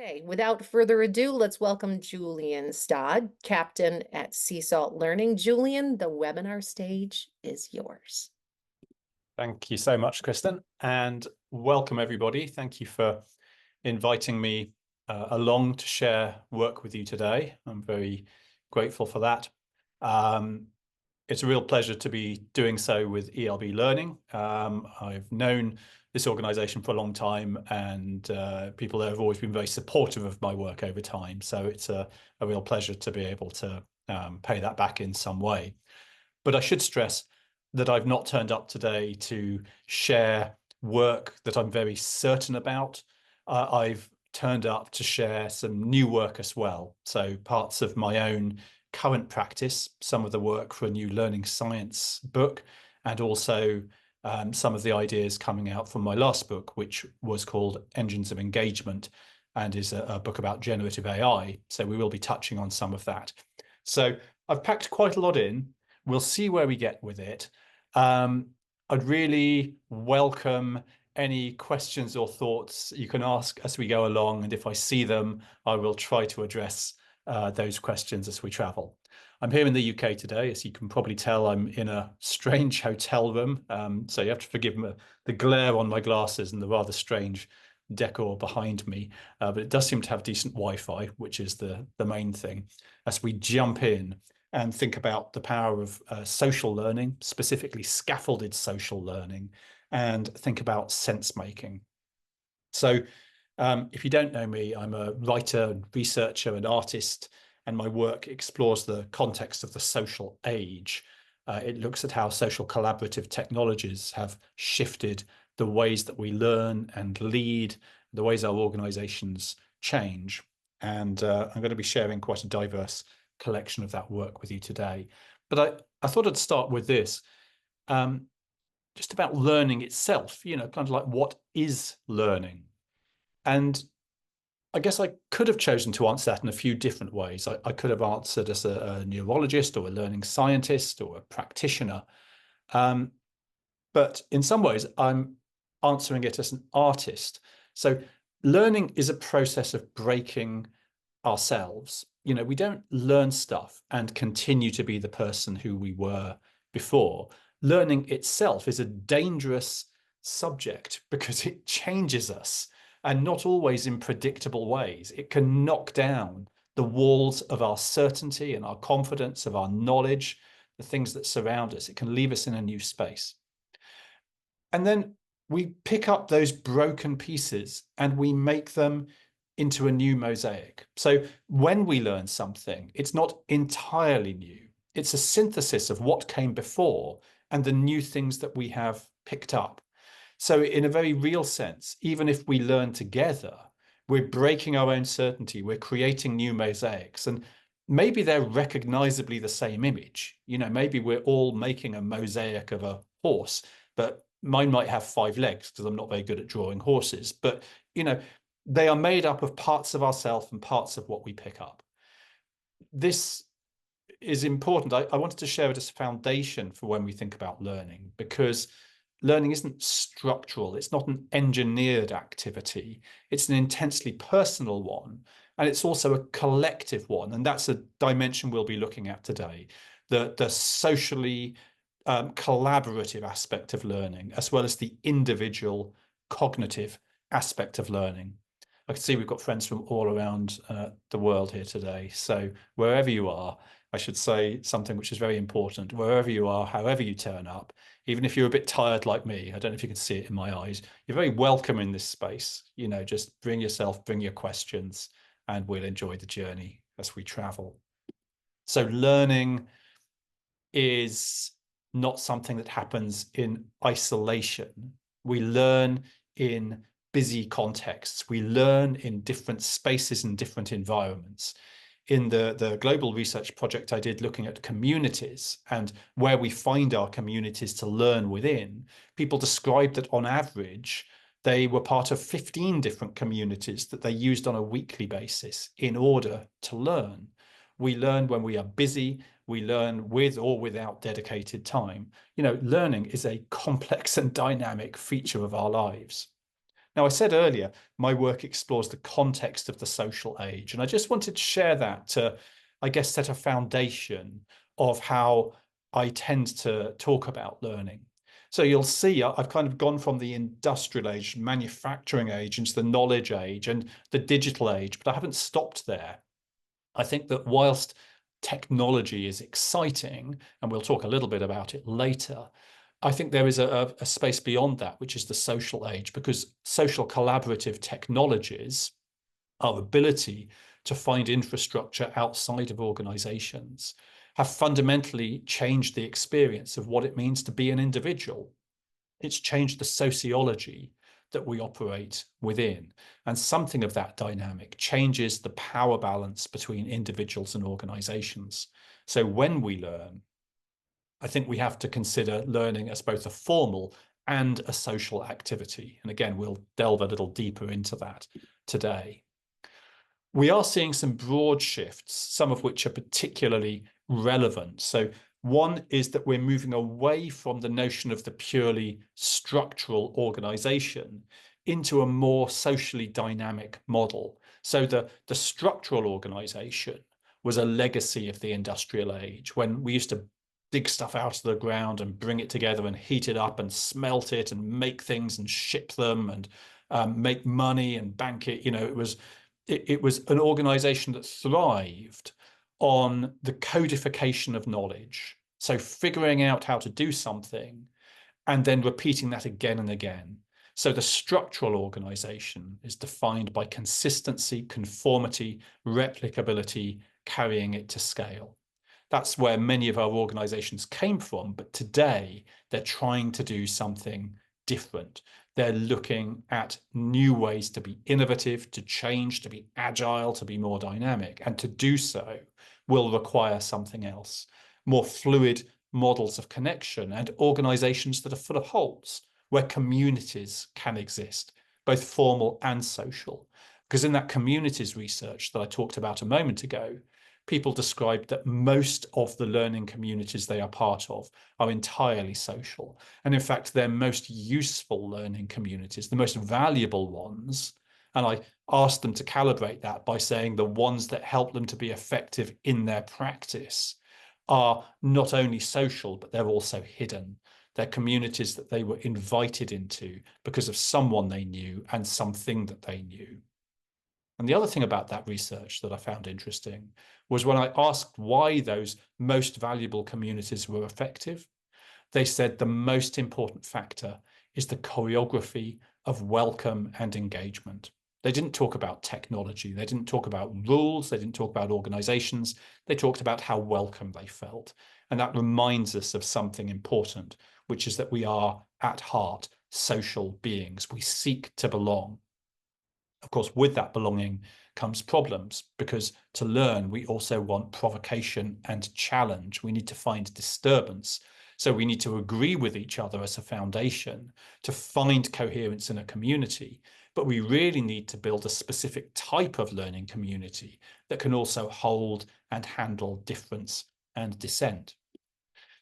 Okay, without further ado, let's welcome Julian Stodd, Captain at Sea Salt Learning. Julian, the webinar stage is yours. Thank you so much, Kristen, and welcome everybody. Thank you for inviting me along to share work with you today. I'm very grateful for that. It's a real pleasure to be doing so with ELB Learning. I've known this organization for a long time, and people there have always been very supportive of my work over time. So it's a real pleasure to be able to pay that back in some way. But I should stress that I've not turned up today to share work that I'm very certain about. I've turned up to share some new work as well. So parts of my own current practice, some of the work for a new learning science book, and also some of the ideas coming out from my last book, which was called Engines of Engagement and is a book about generative AI. So we will be touching on some of that. So I've packed quite a lot in. We'll see where we get with it. I'd really welcome any questions or thoughts you can ask as we go along, and if I see them, I will try to address those questions as we travel. I'm here in the UK today. As you can probably tell, I'm in a strange hotel room, so you have to forgive me the glare on my glasses and the rather strange decor behind me, but it does seem to have decent Wi-Fi, which is the main thing. As we jump in and think about the power of social learning, specifically scaffolded social learning, and think about sense making. So if you don't know me, I'm a writer, researcher, and artist, and my work explores the context of the social age. It looks at how social collaborative technologies have shifted the ways that we learn and lead, the ways our organizations change. And I'm going to be sharing quite a diverse collection of that work with you today. But I thought I'd start with this, just about learning itself, kind of like, what is learning? And I guess I could have chosen to answer that in a few different ways. I could have answered as a neurologist or a learning scientist or a practitioner. But in some ways, I'm answering it as an artist. So learning is a process of breaking ourselves. We don't learn stuff and continue to be the person who we were before. Learning itself is a dangerous subject because it changes us, and not always in predictable ways. It can knock down the walls of our certainty and our confidence, of our knowledge, the things that surround us. It can leave us in a new space. And then we pick up those broken pieces and we make them into a new mosaic. So when we learn something, it's not entirely new. It's a synthesis of what came before and the new things that we have picked up. So in a very real sense, even if we learn together, we're breaking our own certainty. We're creating new mosaics, and maybe they're recognizably the same image. Maybe we're all making a mosaic of a horse, but mine might have 5 legs because I'm not very good at drawing horses. But, they are made up of parts of ourselves and parts of what we pick up. This is important. I wanted to share it as a foundation for when we think about learning, because learning isn't structural. It's not an engineered activity. It's an intensely personal one. And it's also a collective one. And that's a dimension we'll be looking at today, the socially collaborative aspect of learning, as well as the individual cognitive aspect of learning. I can see we've got friends from all around the world here today. So wherever you are, I should say something which is very important. Wherever you are, however you turn up, even if you're a bit tired like me, I don't know if you can see it in my eyes, you're very welcome in this space. Just bring yourself, bring your questions, and we'll enjoy the journey as we travel. So learning is not something that happens in isolation. We learn in busy contexts. We learn in different spaces and different environments. In the global research project I did looking at communities and where we find our communities to learn within, people described that on average, they were part of 15 different communities that they used on a weekly basis in order to learn. We learn when we are busy. We learn with or without dedicated time. Learning is a complex and dynamic feature of our lives. Now, I said earlier, my work explores the context of the social age, and I just wanted to share that to, I guess, set a foundation of how I tend to talk about learning. So you'll see I've kind of gone from the industrial age, manufacturing age, into the knowledge age and the digital age, but I haven't stopped there. I think that whilst technology is exciting, and we'll talk a little bit about it later, I think there is a space beyond that, which is the social age, because social collaborative technologies, our ability to find infrastructure outside of organizations, have fundamentally changed the experience of what it means to be an individual. It's changed the sociology that we operate within. And something of that dynamic changes the power balance between individuals and organizations. So when we learn, I think we have to consider learning as both a formal and a social activity. And again, we'll delve a little deeper into that today. We are seeing some broad shifts, some of which are particularly relevant. So one is that we're moving away from the notion of the purely structural organization into a more socially dynamic model. So the structural organization was a legacy of the industrial age, when we used to dig stuff out of the ground and bring it together and heat it up and smelt it and make things and ship them and make money and bank it. It was an organization that thrived on the codification of knowledge. So figuring out how to do something and then repeating that again and again. So the structural organization is defined by consistency, conformity, replicability, carrying it to scale. That's where many of our organizations came from. But today, they're trying to do something different. They're looking at new ways to be innovative, to change, to be agile, to be more dynamic. And to do so will require something else, more fluid models of connection and organizations that are full of holes, where communities can exist, both formal and social. Because in that communities research that I talked about a moment ago, people described that most of the learning communities they are part of are entirely social. And in fact, their most useful learning communities, the most valuable ones, and I asked them to calibrate that by saying the ones that help them to be effective in their practice are not only social, but they're also hidden. They're communities that they were invited into because of someone they knew and something that they knew. And the other thing about that research that I found interesting was when I asked why those most valuable communities were effective, they said the most important factor is the choreography of welcome and engagement. They didn't talk about technology. They didn't talk about rules. They didn't talk about organizations. They talked about how welcome they felt. And that reminds us of something important, which is that we are at heart social beings. We seek to belong. Of course, with that belonging comes problems, because to learn, we also want provocation and challenge. We need to find disturbance. So we need to agree with each other as a foundation to find coherence in a community. But we really need to build a specific type of learning community that can also hold and handle difference and dissent.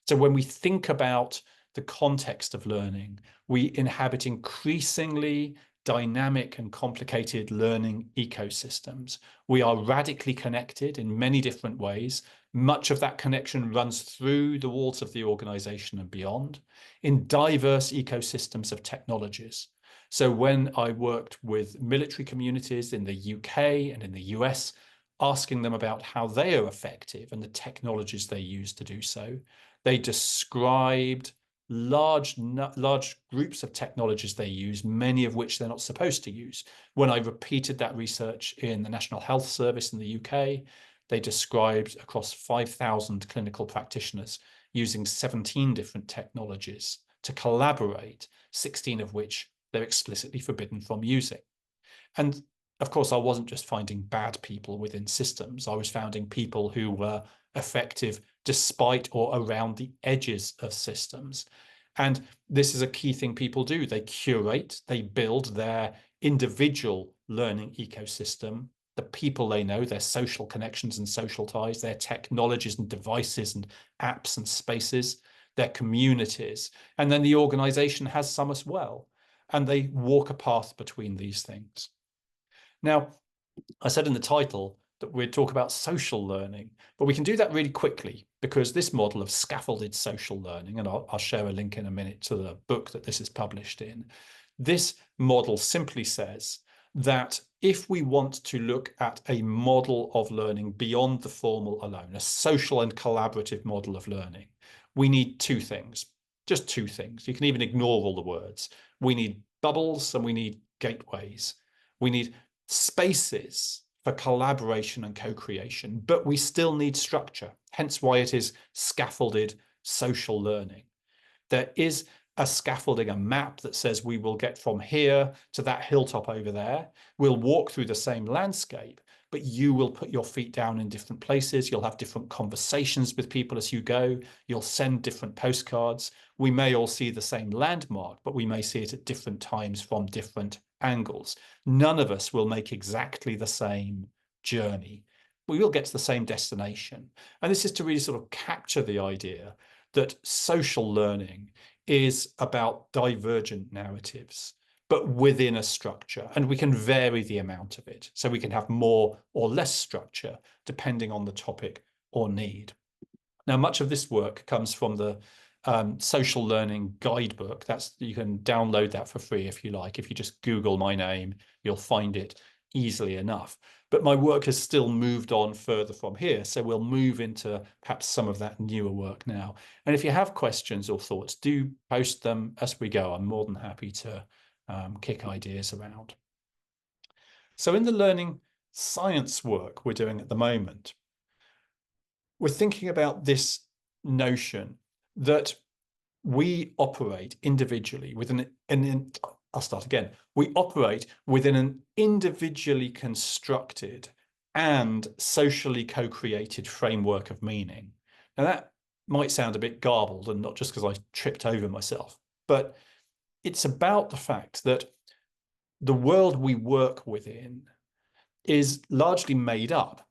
So when we think about the context of learning, we inhabit increasingly dynamic and complicated learning ecosystems. We are radically connected in many different ways. Much of that connection runs through the walls of the organization and beyond, in diverse ecosystems of technologies. So when I worked with military communities in the UK and in the US, asking them about how they are effective and the technologies they use to do so, they described large groups of technologies they use, many of which they're not supposed to use. When I repeated that research in the National Health Service in the UK, they described across 5,000 clinical practitioners using 17 different technologies to collaborate, 16 of which they're explicitly forbidden from using. And of course, I wasn't just finding bad people within systems. I was finding people who were effective despite or around the edges of systems. And this is a key thing people do. They curate, they build their individual learning ecosystem, the people they know, their social connections and social ties, their technologies and devices and apps and spaces, their communities. And then the organization has some as well. and they walk a path between these things. Now, I said in the title that we'd talk about social learning, but we can do that really quickly because this model of scaffolded social learning, and I'll share a link in a minute to the book that this is published in, this model simply says that if we want to look at a model of learning beyond the formal alone, a social and collaborative model of learning, we need two things, just two things. You can even ignore all the words. We need bubbles and we need gateways. We need spaces for collaboration and co-creation, but we still need structure, hence why it is scaffolded social learning. There is a scaffolding, a map that says we will get from here to that hilltop over there. We'll walk through the same landscape, but you will put your feet down in different places. You'll have different conversations with people as you go. You'll send different postcards. We may all see the same landmark, but we may see it at different times from different angles. None of us will make exactly the same journey. We will get to the same destination. And this is to really sort of capture the idea that social learning is about divergent narratives, but within a structure. And we can vary the amount of it. So we can have more or less structure depending on the topic or need. Now, much of this work comes from the social learning guidebook. You can download that for free if you like. If you just Google my name, you'll find it easily enough. But my work has still moved on further from here. So we'll move into perhaps some of that newer work now. And if you have questions or thoughts, do post them as we go. I'm more than happy to kick ideas around. So in the learning science work we're doing at the moment, we're thinking about this notion that we operate individually within I'll start again. We operate within an individually constructed and socially co-created framework of meaning. Now that might sound a bit garbled and not just because I tripped over myself, but it's about the fact that the world we work within is largely made up.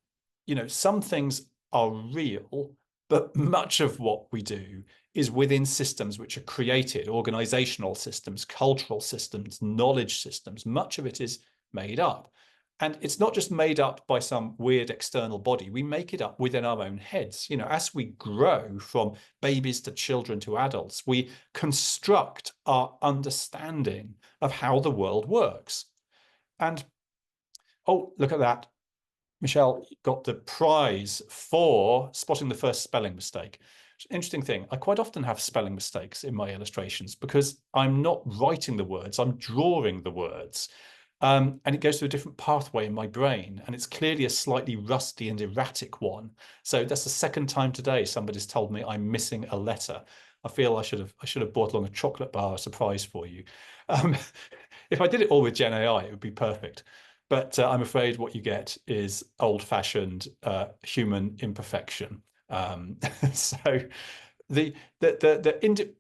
Some things are real, but much of what we do is within systems which are created, organizational systems, cultural systems, knowledge systems. Much of it is made up. And it's not just made up by some weird external body. We make it up within our own heads. As we grow from babies to children to adults, we construct our understanding of how the world works. And oh, look at that. Michelle got the prize for spotting the first spelling mistake. Interesting thing, I quite often have spelling mistakes in my illustrations because I'm not writing the words, I'm drawing the words. And it goes through a different pathway in my brain, and it's clearly a slightly rusty and erratic one. So that's the second time today somebody's told me I'm missing a letter. I feel I should have brought along a chocolate bar, a surprise for you. If I did it all with Gen AI, it would be perfect. But I'm afraid what you get is old-fashioned human imperfection. So the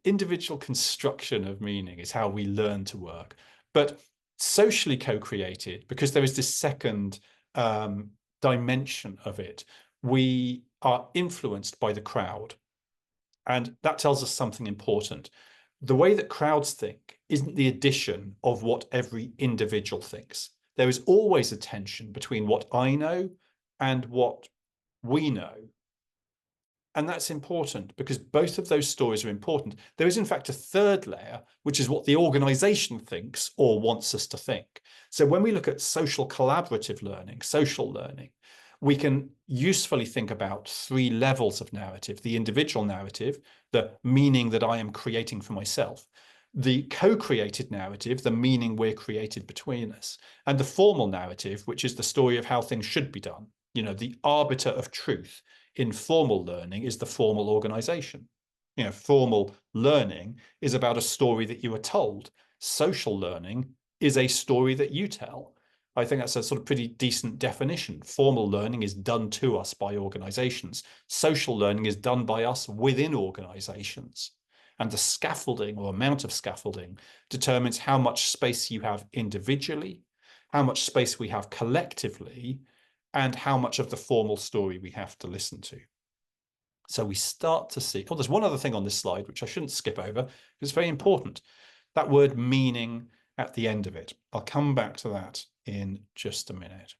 individual construction of meaning is how we learn to work, but socially co-created because there is this second dimension of it. We are influenced by the crowd, and that tells us something important. The way that crowds think isn't the addition of what every individual thinks. There is always a tension between what I know and what we know. And that's important because both of those stories are important. There is, in fact, a third layer, which is what the organization thinks or wants us to think. So when we look at social collaborative learning, social learning, we can usefully think about three levels of narrative: the individual narrative, the meaning that I am creating for myself; the co-created narrative, the meaning we're created between us; and the formal narrative, which is the story of how things should be done. The arbiter of truth in formal learning is the formal organization. Formal learning is about a story that you are told. Social learning is a story that you tell. I think that's a sort of pretty decent definition. Formal learning is done to us by organizations. Social learning is done by us within organizations. And the scaffolding or amount of scaffolding determines how much space you have individually, how much space we have collectively, and how much of the formal story we have to listen to. So we start to see, there's one other thing on this slide, which I shouldn't skip over, because it's very important. That word meaning at the end of it. I'll come back to that in just a minute.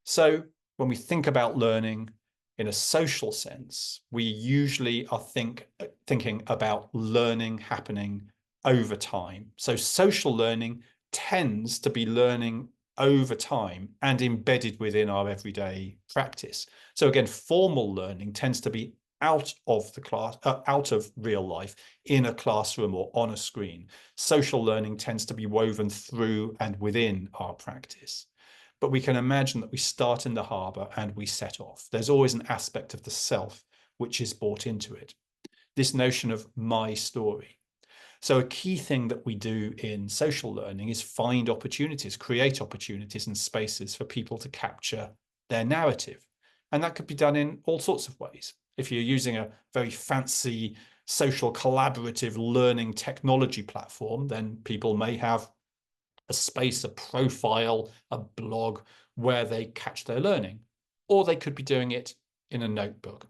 So when we think about learning in a social sense, we usually are thinking about learning happening over time. So social learning tends to be learning over time and embedded within our everyday practice. So again, formal learning tends to be out of the class, out of real life, in a classroom or on a screen. Social learning tends to be woven through and within our practice. But we can imagine that we start in the harbour and we set off. There's always an aspect of the self which is brought into it. This notion of my story. So a key thing that we do in social learning is find opportunities, create opportunities and spaces for people to capture their narrative. And that could be done in all sorts of ways. If you're using a very fancy social collaborative learning technology platform, then people may have a space, a profile, a blog where they catch their learning. Or they could be doing it in a notebook,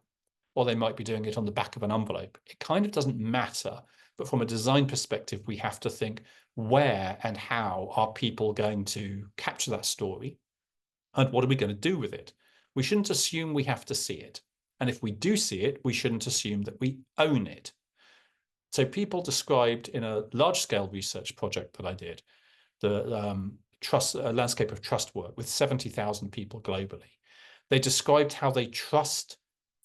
or they might be doing it on the back of an envelope. It kind of doesn't matter. But from a design perspective, we have to think, where and how are people going to capture that story? And what are we going to do with it? We shouldn't assume we have to see it. And if we do see it, we shouldn't assume that we own it. So people described in a large-scale research project that I did, the landscape of trust work with 70,000 people globally. They described how they trust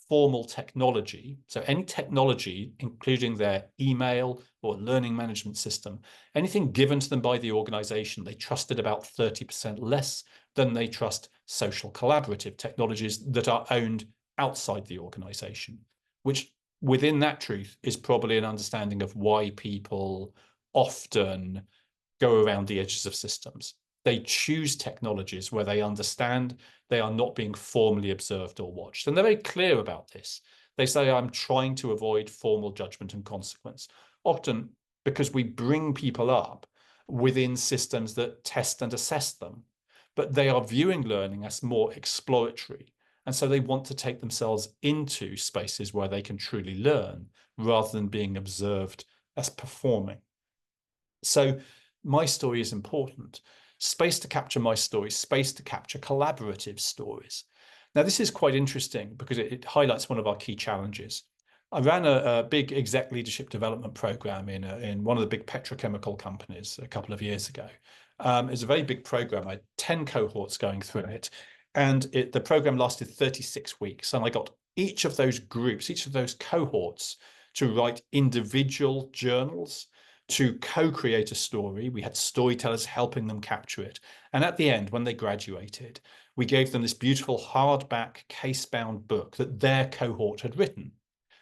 formal technology. So any technology, including their email or learning management system, anything given to them by the organization, they trusted about 30% less than they trust social collaborative technologies that are owned outside the organization, which within that truth is probably an understanding of why people often go around the edges of systems. They choose technologies where they understand they are not being formally observed or watched. And they're very clear about this. They say, I'm trying to avoid formal judgment and consequence, often because we bring people up within systems that test and assess them. But they are viewing learning as more exploratory. And so they want to take themselves into spaces where they can truly learn rather than being observed as performing. So my story is important. Space to capture my story, space to capture collaborative stories. Now, this is quite interesting because it highlights one of our key challenges. I ran a big exec leadership development program in one of the big petrochemical companies a couple of years ago. It was a very big program. I had 10 cohorts going through it, and the program lasted 36 weeks. And I got each of those groups, each of those cohorts to write individual journals to co-create a story. We had storytellers helping them capture it. And at the end, when they graduated, we gave them this beautiful hardback case-bound book that their cohort had written.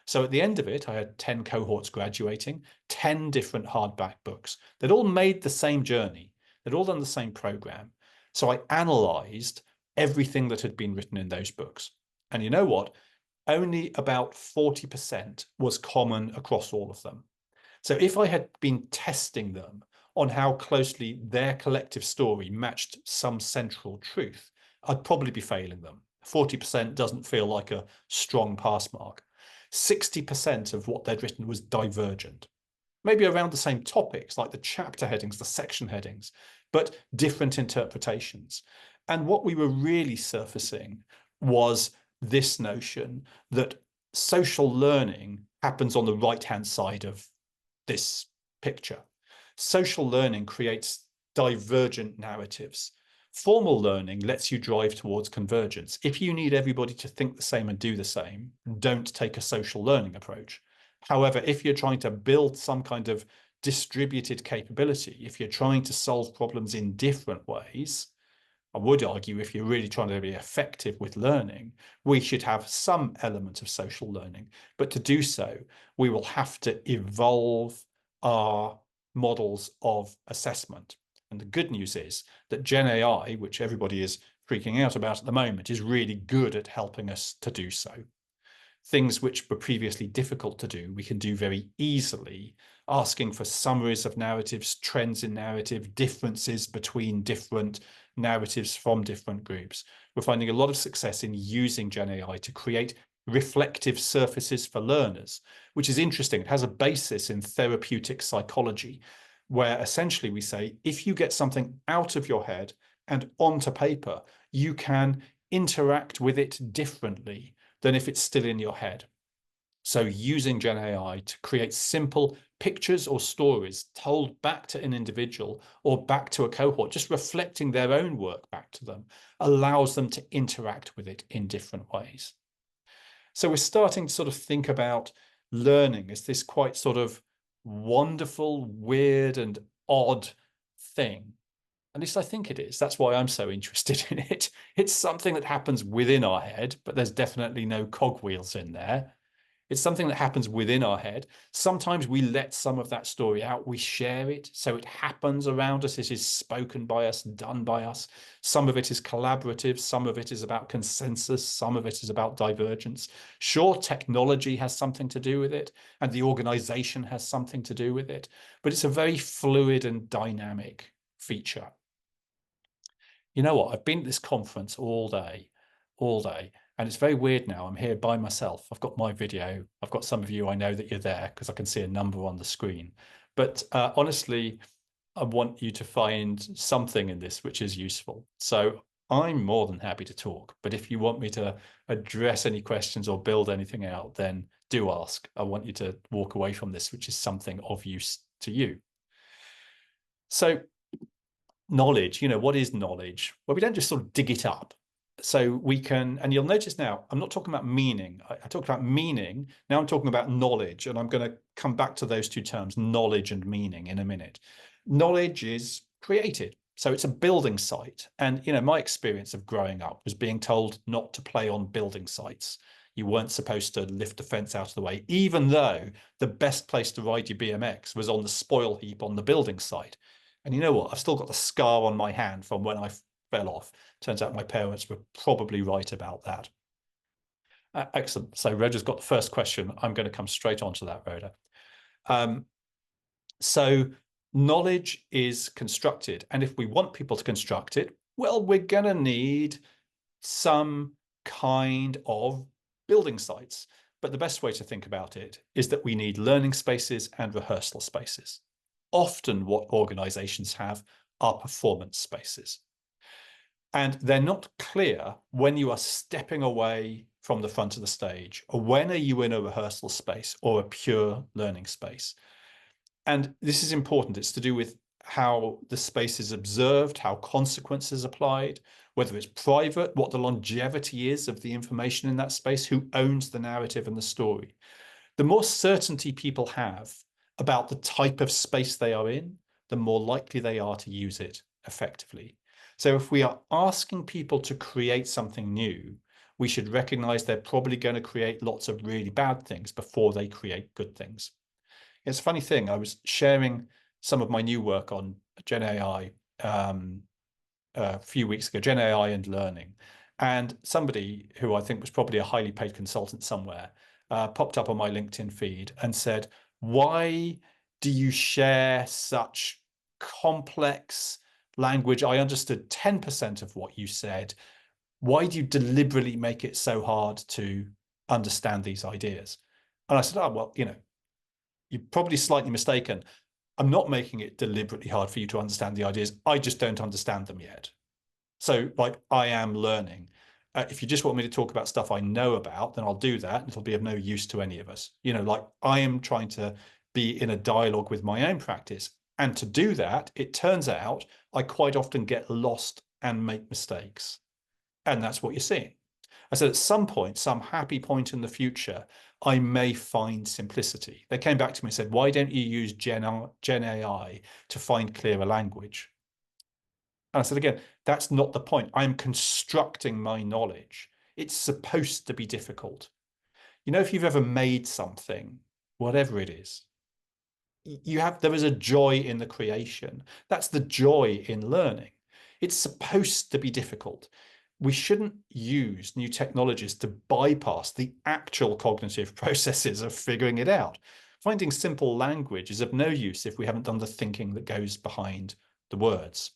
So at the end of it, I had 10 cohorts graduating, 10 different hardback books. They'd all made the same journey. They'd all done the same program. So I analyzed everything that had been written in those books. And you know what? Only about 40% was common across all of them. So if I had been testing them on how closely their collective story matched some central truth, I'd probably be failing them. 40% doesn't feel like a strong pass mark. 60% of what they'd written was divergent, maybe around the same topics, like the chapter headings, the section headings, but different interpretations. And what we were really surfacing was this notion that social learning happens on the right-hand side of this picture. Social learning creates divergent narratives. Formal learning lets you drive towards convergence. If you need everybody to think the same and do the same, don't take a social learning approach. However, if you're trying to build some kind of distributed capability, if you're trying to solve problems in different ways, I would argue if you're really trying to be effective with learning, we should have some element of social learning. But to do so, we will have to evolve our models of assessment. And the good news is that Gen AI, which everybody is freaking out about at the moment, is really good at helping us to do so. Things which were previously difficult to do, we can do very easily, asking for summaries of narratives, trends in narrative, differences between different narratives from different groups. We're finding a lot of success in using Gen AI to create reflective surfaces for learners, which is interesting. It has a basis in therapeutic psychology. where essentially we say, if you get something out of your head and onto paper, you can interact with it differently than if it's still in your head. So using Gen AI to create simple pictures or stories told back to an individual or back to a cohort, just reflecting their own work back to them, allows them to interact with it in different ways. So we're starting to sort of think about learning as this quite sort of wonderful, weird, and odd thing. At least I think it is. That's why I'm so interested in it. It's something that happens within our head, but there's definitely no cogwheels in there. It's something that happens within our head. Sometimes we let some of that story out. We share it. So it happens around us. It is spoken by us, done by us. Some of it is collaborative. Some of it is about consensus. Some of it is about divergence. Sure, technology has something to do with it, and the organization has something to do with it, but it's a very fluid and dynamic feature. You know what? I've been at this conference all day, and it's very weird now. I'm here by myself. I've got my video. I've got some of you. I know that you're there because I can see a number on the screen. But honestly, I want you to find something in this which is useful. So I'm more than happy to talk. But if you want me to address any questions or build anything out, then do ask. I want you to walk away from this, which is something of use to you. So knowledge, what is knowledge? Well, we don't just sort of dig it up. So we can, and you'll notice now, I'm not talking about meaning. I talked about meaning. Now I'm talking about knowledge, and I'm going to come back to those two terms, knowledge and meaning, in a minute. Knowledge is created. So it's a building site. And, my experience of growing up was being told not to play on building sites. You weren't supposed to lift a fence out of the way, even though the best place to ride your BMX was on the spoil heap on the building site. And you know what? I've still got the scar on my hand from when I fell off. Turns out my parents were probably right about that. Excellent. So Rhoda's got the first question. I'm going to come straight on to that, Rhoda. So knowledge is constructed. And if we want people to construct it, well, we're going to need some kind of building sites. But the best way to think about it is that we need learning spaces and rehearsal spaces. Often what organizations have are performance spaces. And they're not clear when you are stepping away from the front of the stage, or when are you in a rehearsal space or a pure learning space. And this is important. It's to do with how the space is observed, how consequences applied, whether it's private, what the longevity is of the information in that space, who owns the narrative and the story. The more certainty people have about the type of space they are in, the more likely they are to use it effectively. So if we are asking people to create something new, we should recognize they're probably going to create lots of really bad things before they create good things. It's a funny thing. I was sharing some of my new work on Gen AI a few weeks ago, Gen AI and learning. And somebody who I think was probably a highly paid consultant somewhere popped up on my LinkedIn feed and said, why do you share such complex language? I understood 10% of what you said. Why do you deliberately make it so hard to understand these ideas? And I said, oh, well, you're probably slightly mistaken. I'm not making it deliberately hard for you to understand the ideas. I just don't understand them yet. So like I am learning. If you just want me to talk about stuff I know about, then I'll do that. It'll be of no use to any of us. Like I am trying to be in a dialogue with my own practice. And to do that, it turns out I quite often get lost and make mistakes. And that's what you're seeing. I said at some point, some happy point in the future, I may find simplicity. They came back to me and said, why don't you use Gen AI to find clearer language? And I said, again, that's not the point. I'm constructing my knowledge. It's supposed to be difficult. If you've ever made something, whatever it is, there is a joy in the creation. That's the joy in learning. It's supposed to be difficult. We shouldn't use new technologies to bypass the actual cognitive processes of figuring it out. Finding simple language is of no use if we haven't done the thinking that goes behind the words.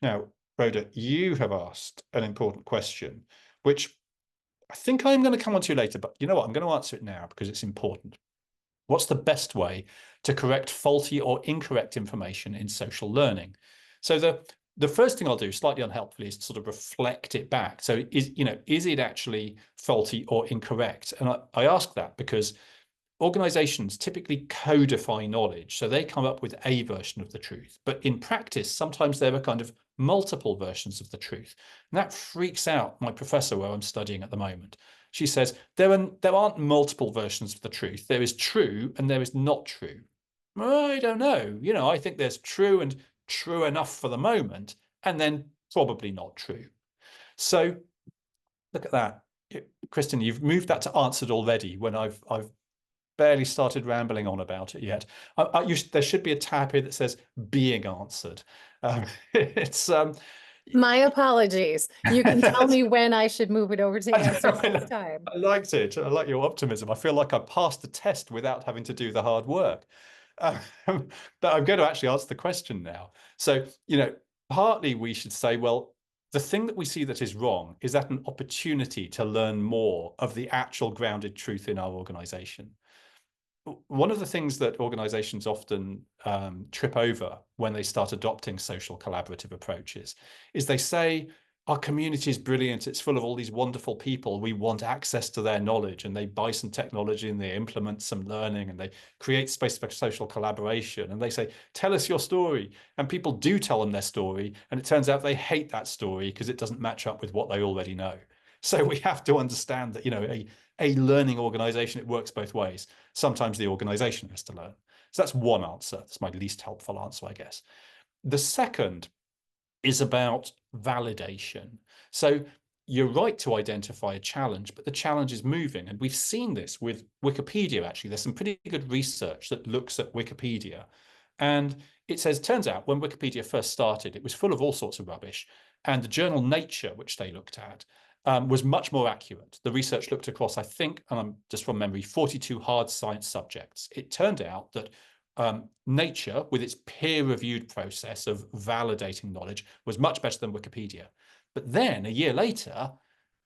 Now, Rhoda, you have asked an important question, which I think I'm going to come on to later, but you know what? I'm going to answer it now because it's important. What's the best way to correct faulty or incorrect information in social learning? So the first thing I'll do, slightly unhelpfully, is to sort of reflect it back. So is it actually faulty or incorrect? And I ask that because organizations typically codify knowledge. So they come up with a version of the truth. But in practice, sometimes there are kind of multiple versions of the truth. And that freaks out my professor where I'm studying at the moment. She says, there aren't multiple versions of the truth. There is true and there is not true. I don't know. I think there's true and true enough for the moment, and then probably not true. So look at that. Kristen, you've moved that to answered already when I've barely started rambling on about it yet. There should be a tab here that says being answered. It's My apologies. You can tell I me when I should move it over to answered next time. liked it. I like your optimism. I feel like I passed the test without having to do the hard work. Um, but I'm going to actually answer the question now. So, partly we should say, well, the thing that we see that is wrong is that an opportunity to learn more of the actual grounded truth in our organization. One of the things that organizations often trip over when they start adopting social collaborative approaches is they say, our community is brilliant. It's full of all these wonderful people. We want access to their knowledge, and they buy some technology and they implement some learning and they create space for social collaboration. And they say, tell us your story. And people do tell them their story. And it turns out they hate that story because it doesn't match up with what they already know. So we have to understand that, a learning organization, it works both ways. Sometimes the organization has to learn. So that's one answer. That's my least helpful answer, I guess. The second is about validation. So you're right to identify a challenge, but the challenge is moving. And we've seen this with Wikipedia, actually. There's some pretty good research that looks at Wikipedia. And it says, turns out when Wikipedia first started, it was full of all sorts of rubbish. And the journal Nature, which they looked at, was much more accurate. The research looked across, I think, and I'm just from memory, 42 hard science subjects. It turned out that Nature, with its peer-reviewed process of validating knowledge, was much better than Wikipedia. But then, a year later,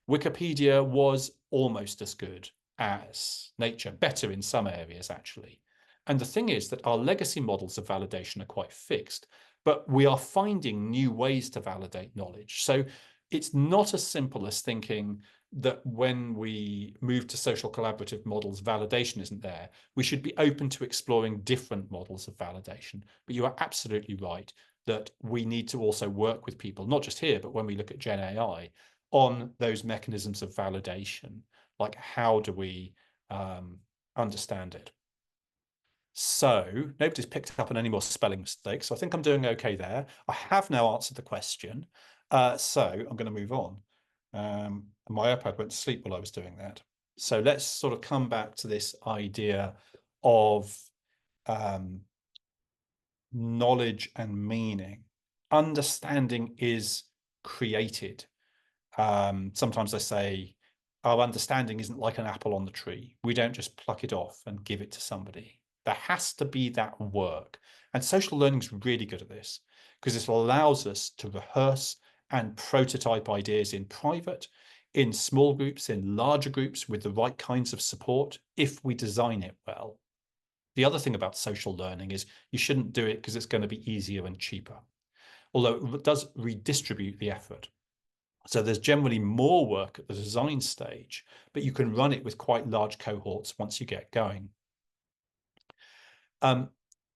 Wikipedia was almost as good as Nature, better in some areas, actually. And the thing is that our legacy models of validation are quite fixed, but we are finding new ways to validate knowledge. So it's not as simple as thinking that when we move to social collaborative models, validation isn't there. We should be open to exploring different models of validation. But you are absolutely right that we need to also work with people, not just here, but when we look at Gen AI, on those mechanisms of validation. Like, how do we understand it? So nobody's picked up on any more spelling mistakes. So I think I'm doing okay there. I have now answered the question. So I'm going to move on. My iPad went to sleep while I was doing that. So let's sort of come back to this idea of knowledge and meaning. Understanding is created. Sometimes I say, our understanding isn't like an apple on the tree. We don't just pluck it off and give it to somebody. There has to be that work. And social learning is really good at this because it allows us to rehearse and prototype ideas in private, in small groups, in larger groups with the right kinds of support if we design it well. The other thing about social learning is you shouldn't do it because it's going to be easier and cheaper, although it does redistribute the effort. So there's generally more work at the design stage, but you can run it with quite large cohorts once you get going.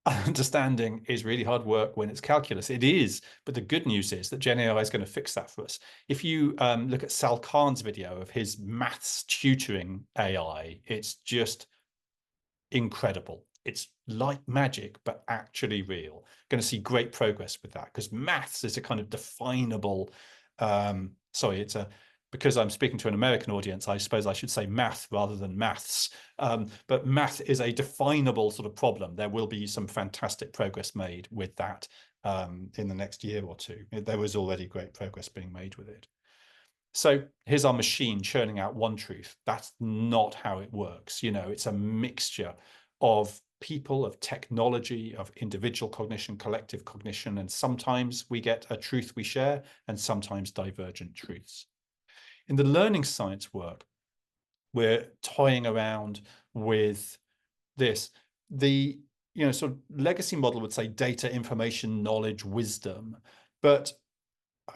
Understanding is really hard work when it's calculus. It is, but the good news is that Gen AI is going to fix that for us. If you look at Sal Khan's video of his maths tutoring AI, it's just incredible. It's like magic, but actually real. Going to see great progress with that because maths is a kind of definable, because I'm speaking to an American audience, I suppose I should say math rather than maths. But math is a definable sort of problem. There will be some fantastic progress made with that in the next year or two. There was already great progress being made with it. So here's our machine churning out one truth. That's not how it works. It's a mixture of people, of technology, of individual cognition, collective cognition, and sometimes we get a truth we share and sometimes divergent truths. In the learning science work, we're toying around with this. The sort of legacy model would say data, information, knowledge, wisdom, but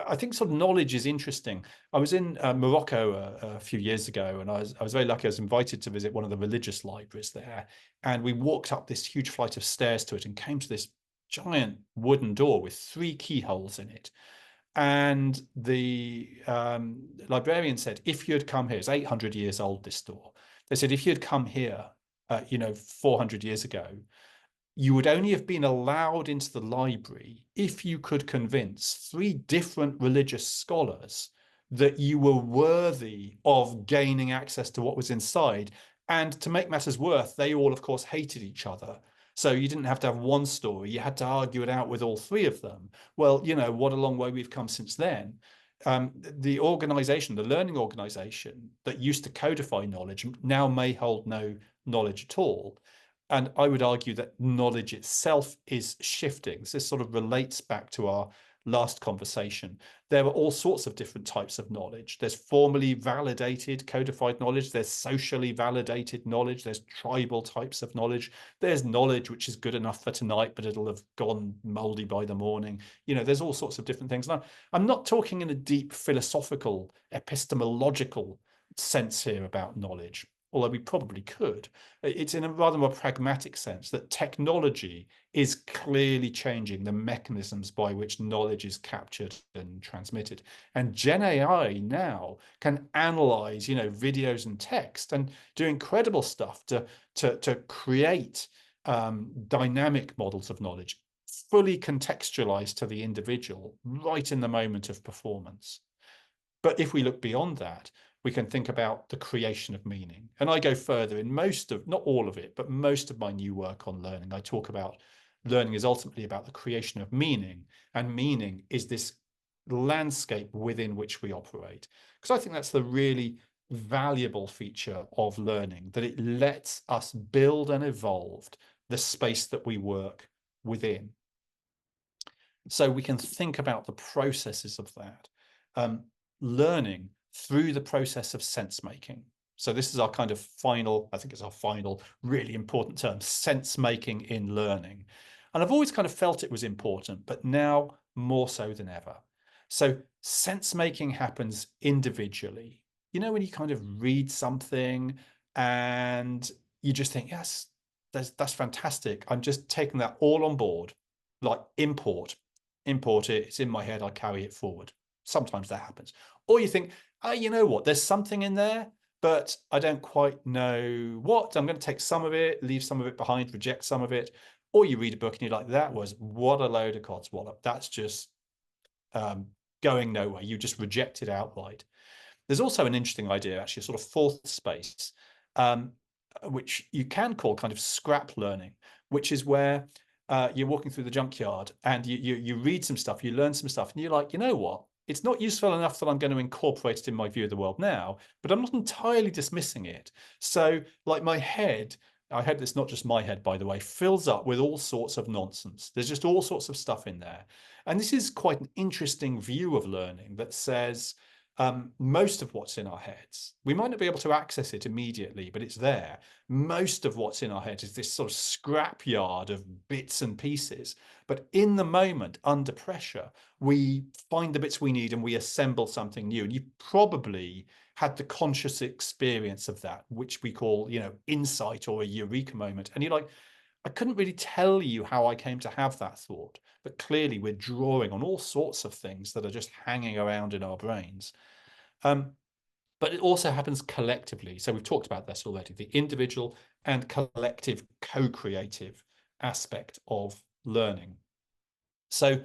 I think sort of knowledge is interesting. I was in Morocco a few years ago, and I was very lucky. I was invited to visit one of the religious libraries there, and we walked up this huge flight of stairs to it, and came to this giant wooden door with three keyholes in it. And the librarian said, if you had come here, it's 800 years old, this door. They said, if you had come here, 400 years ago, you would only have been allowed into the library if you could convince three different religious scholars that you were worthy of gaining access to what was inside. And to make matters worse, they all, of course, hated each other. So you didn't have to have one story, you had to argue it out with all three of them. Well, what a long way we've come since then. The organization, the learning organization that used to codify knowledge now may hold no knowledge at all. And I would argue that knowledge itself is shifting. This sort of relates back to our last conversation. There are all sorts of different types of knowledge. There's formally validated, codified knowledge. There's socially validated knowledge. There's tribal types of knowledge. There's knowledge which is good enough for tonight, but it'll have gone moldy by the morning. There's all sorts of different things. Now, I'm not talking in a deep philosophical, epistemological sense here about knowledge, although we probably could. It's in a rather more pragmatic sense that technology is clearly changing the mechanisms by which knowledge is captured and transmitted. And Gen AI now can analyze, videos and text and do incredible stuff to create dynamic models of knowledge, fully contextualized to the individual right in the moment of performance. But if we look beyond that, we can think about the creation of meaning. And I go further in most of, not all of it, but most of my new work on learning. I talk about learning is ultimately about the creation of meaning, and meaning is this landscape within which we operate. Because I think that's the really valuable feature of learning, that it lets us build and evolve the space that we work within. So we can think about the processes of that. Learning through the process of sense making. So this is our kind of final, I think it's our final really important term, sense making in learning. And I've always kind of felt it was important, but now more so than ever. So sense making happens individually. When you kind of read something and you just think, yes, that's fantastic. I'm just taking that all on board, like import it. It's in my head. I carry it forward. Sometimes that happens. Or you think, oh, you know what? There's something in there, but I don't quite know what. I'm going to take some of it, leave some of it behind, reject some of it. Or you read a book and you're like, that was what a load of codswallop. That's just going nowhere. You just reject it outright. There's also an interesting idea, actually, a sort of fourth space, which you can call kind of scrap learning, which is where you're walking through the junkyard and you read some stuff, you learn some stuff, and you're like, you know what? It's not useful enough that I'm going to incorporate it in my view of the world now, but I'm not entirely dismissing it. So, like my head, I hope it's not just my head, by the way, fills up with all sorts of nonsense. There's just all sorts of stuff in there. And this is quite an interesting view of learning that says, most of what's in our heads, we might not be able to access it immediately, but it's there. Most of what's in our head is this sort of scrapyard of bits and pieces. But in the moment, under pressure, we find the bits we need and we assemble something new. And you probably had the conscious experience of that, which we call, insight or a eureka moment. And you're like, I couldn't really tell you how I came to have that thought, but clearly we're drawing on all sorts of things that are just hanging around in our brains. But it also happens collectively. So we've talked about this already, the individual and collective co-creative aspect of learning. So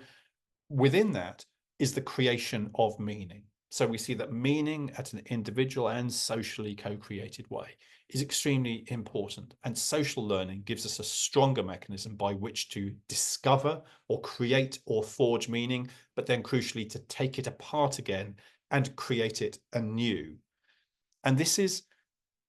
within that is the creation of meaning. So we see that meaning at an individual and socially co-created way is extremely important. And social learning gives us a stronger mechanism by which to discover or create or forge meaning, but then crucially to take it apart again and create it anew. And this is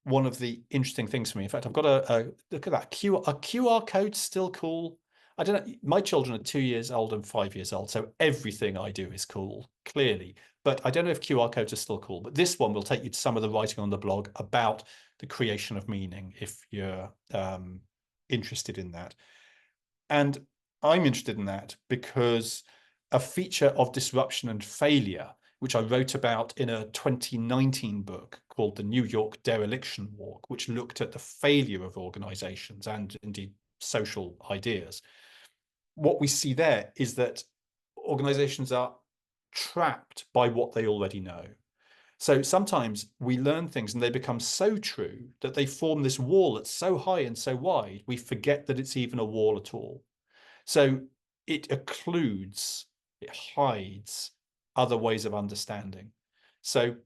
one of the interesting things for me. In fact, I've got a look at that. A QR code still cool? I don't know. My children are 2 years old and 5 years old, so everything I do is cool, clearly. But I don't know if QR codes are still cool. But this one will take you to some of the writing on the blog about the creation of meaning if you're interested in that. And I'm interested in that because a feature of disruption and failure, which I wrote about in a 2019 book called The New York Dereliction Walk, which looked at the failure of organizations and indeed social ideas. What we see there is that organizations are trapped by what they already know. So sometimes we learn things and they become so true that they form this wall that's so high and so wide, we forget that it's even a wall at all. So it occludes, it hides other ways of understanding. So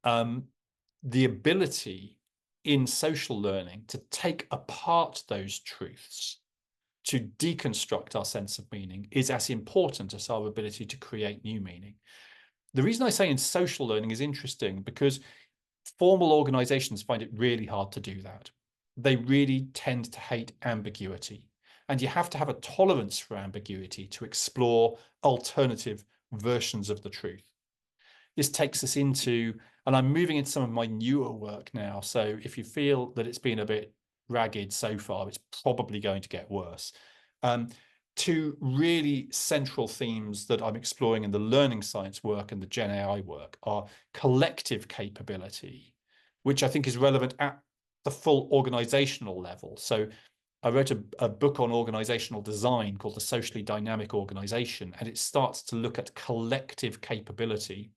the ability in social learning to take apart those truths, to deconstruct our sense of meaning, is as important as our ability to create new meaning. The reason I say in social learning is interesting because formal organizations find it really hard to do that. They really tend to hate ambiguity. And you have to have a tolerance for ambiguity to explore alternative versions of the truth. This takes us into, and I'm moving into some of my newer work now. So if you feel that it's been a bit ragged so far, it's probably going to get worse. Two really central themes that I'm exploring in the learning science work and the Gen AI work are collective capability, which I think is relevant at the full organizational level. So I wrote a book on organizational design called The Socially Dynamic Organization, and it starts to look at collective capability.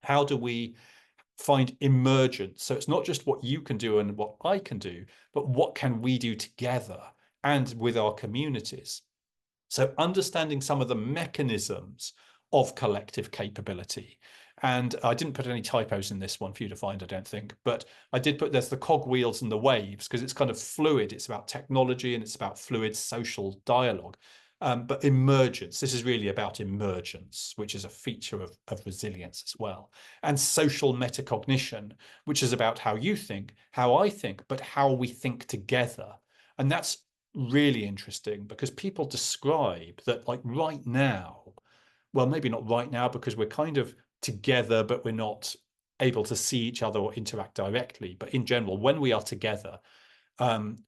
How do we find emergence? So it's not just what you can do and what I can do, but what can we do together and with our communities? So understanding some of the mechanisms of collective capability. And I didn't put any typos in this one for you to find, I don't think, but I did put there's the cogwheels and the waves because it's kind of fluid. It's about technology and it's about fluid social dialogue. But emergence, this is really about emergence, which is a feature of resilience as well. And social metacognition, which is about how you think, how I think, but how we think together. And that's really interesting because people describe that like right now, well, maybe not right now because we're kind of together, but we're not able to see each other or interact directly. But in general, when we are together,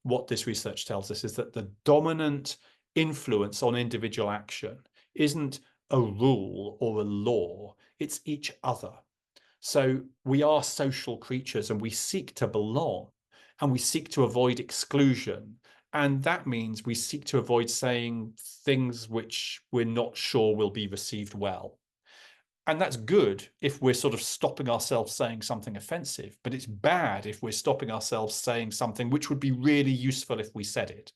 what this research tells us is that the dominant influence on individual action isn't a rule or a law, it's each other. So we are social creatures and we seek to belong and we seek to avoid exclusion. And that means we seek to avoid saying things which we're not sure will be received well. And that's good if we're sort of stopping ourselves saying something offensive, but it's bad if we're stopping ourselves saying something which would be really useful if we said it.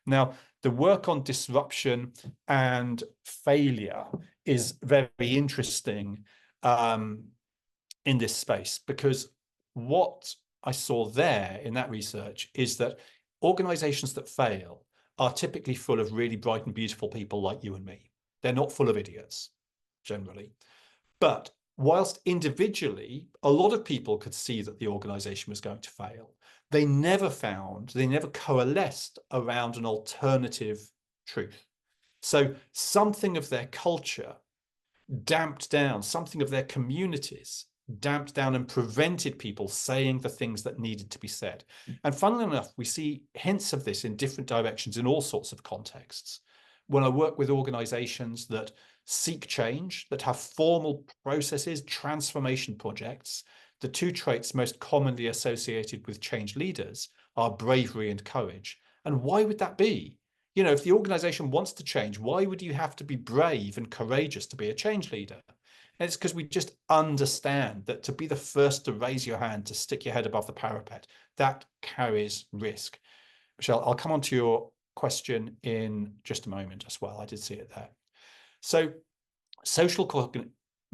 Now, the work on disruption and failure is very interesting in this space because what I saw there in that research is that organizations that fail are typically full of really bright and beautiful people like you and me. They're not full of idiots, generally. But whilst individually, a lot of people could see that the organization was going to fail, they never coalesced around an alternative truth. So something of their culture damped down, something of their communities damped down and prevented people saying the things that needed to be said. And funnily enough, we see hints of this in different directions in all sorts of contexts. When I work with organizations that seek change, that have formal processes, transformation projects, the two traits most commonly associated with change leaders are bravery and courage. And why would that be? You know, if the organization wants to change, why would you have to be brave and courageous to be a change leader? And it's because we just understand that to be the first to raise your hand, to stick your head above the parapet, that carries risk. Michelle, I'll come on to your question in just a moment as well. I did see it there. So social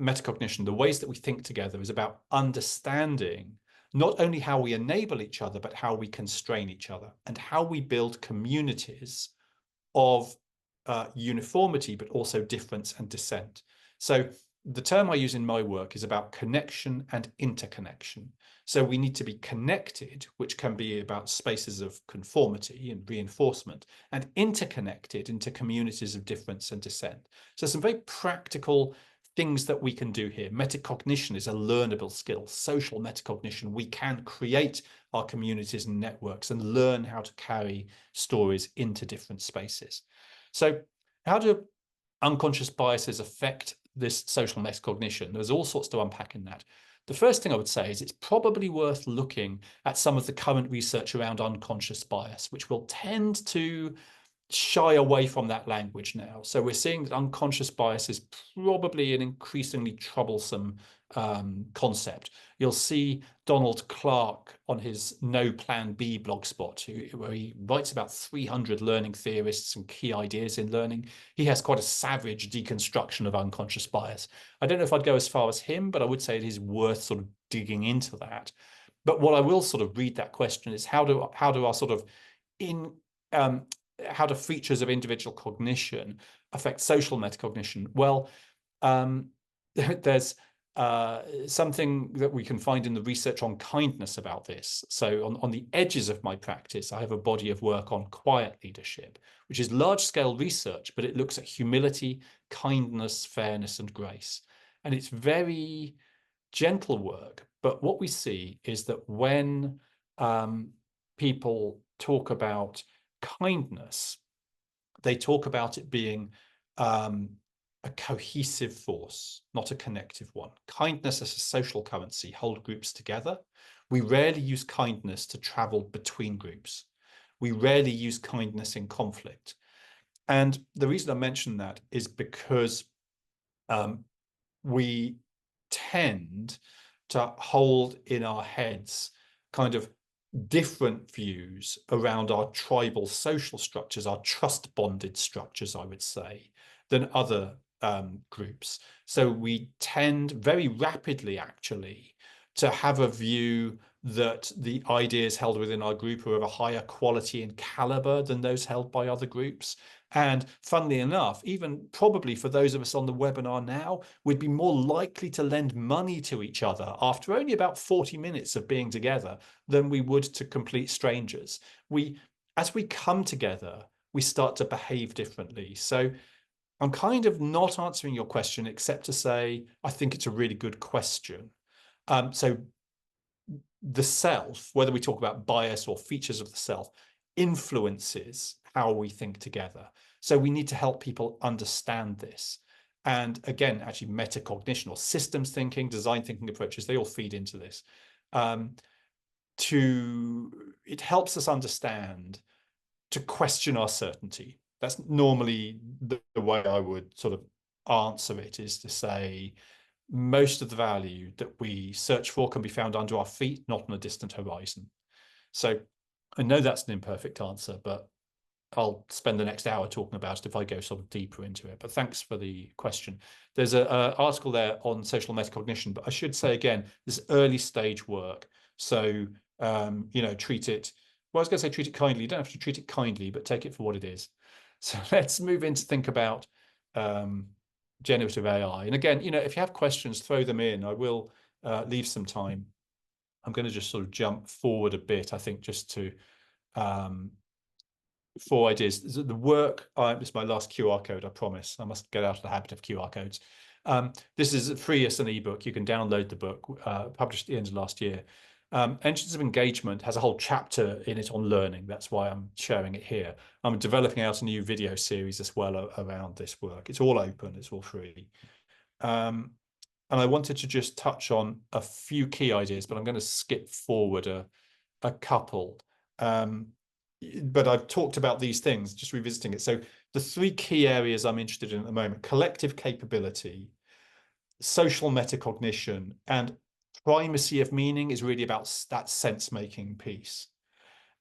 metacognition, the ways that we think together, is about understanding not only how we enable each other, but how we constrain each other and how we build communities of uniformity, but also difference and dissent. So the term I use in my work is about connection and interconnection. So we need to be connected, which can be about spaces of conformity and reinforcement, and interconnected into communities of difference and dissent. So some very practical things that we can do here. Metacognition is a learnable skill, social metacognition. We can create our communities and networks and learn how to carry stories into different spaces. So how do unconscious biases affect this social metacognition? There's all sorts to unpack in that. The first thing I would say is it's probably worth looking at some of the current research around unconscious bias, which will tend to shy away from that language now. So we're seeing that unconscious bias is probably an increasingly troublesome concept. You'll see Donald Clark on his No Plan B blog spot, where he writes about 300 learning theorists and key ideas in learning. He has quite a savage deconstruction of unconscious bias. I don't know if I'd go as far as him, but I would say it is worth sort of digging into that. But what I will sort of read that question is how do our sort of in how do features of individual cognition affect social metacognition? Well, there's something that we can find in the research on kindness about this. So on the edges of my practice, I have a body of work on quiet leadership, which is large-scale research, but it looks at humility, kindness, fairness, and grace. And it's very gentle work. But what we see is that when people talk about kindness, they talk about it being a cohesive force, not a connective one. Kindness as a social currency holds groups together. We rarely use kindness to travel between groups. We rarely use kindness in conflict. And the reason I mention that is because we tend to hold in our heads kind of different views around our tribal social structures, our trust bonded structures, I would say, than other groups. So we tend very rapidly, actually, to have a view that the ideas held within our group are of a higher quality and caliber than those held by other groups. And funnily enough, even probably for those of us on the webinar now, we'd be more likely to lend money to each other after only about 40 minutes of being together than we would to complete strangers. As we come together, we start to behave differently. So I'm kind of not answering your question, except to say, I think it's a really good question. So the self, whether we talk about bias or features of the self, influences how we think together. So we need to help people understand this. And again, actually metacognition or systems thinking, design thinking approaches, they all feed into this. It helps us understand to question our certainty. That's normally the way I would sort of answer it, is to say, most of the value that we search for can be found under our feet, not on a distant horizon. So I know that's an imperfect answer, but I'll spend the next hour talking about it if I go sort of deeper into it. But thanks for the question. There's an article there on social metacognition, but I should say again, this early stage work. So, treat it, well, I was going to say treat it kindly. You don't have to treat it kindly, but take it for what it is. So let's move in to think about generative AI. And again, if you have questions, throw them in. I will leave some time. I'm going to just sort of jump forward a bit, I think, just to 4 ideas. The work, this is my last QR code, I promise. I must get out of the habit of QR codes. This is free as an ebook. You can download the book, published at the end of last year. Engines of Engagement has a whole chapter in it on learning. That's why I'm sharing it here. I'm developing out a new video series as well around this work. It's all open, it's all free. And I wanted to just touch on a few key ideas, but I'm going to skip forward a couple. But I've talked about these things, just revisiting it. So the 3 key areas I'm interested in at the moment: collective capability, social metacognition, and primacy of meaning is really about that sense-making piece.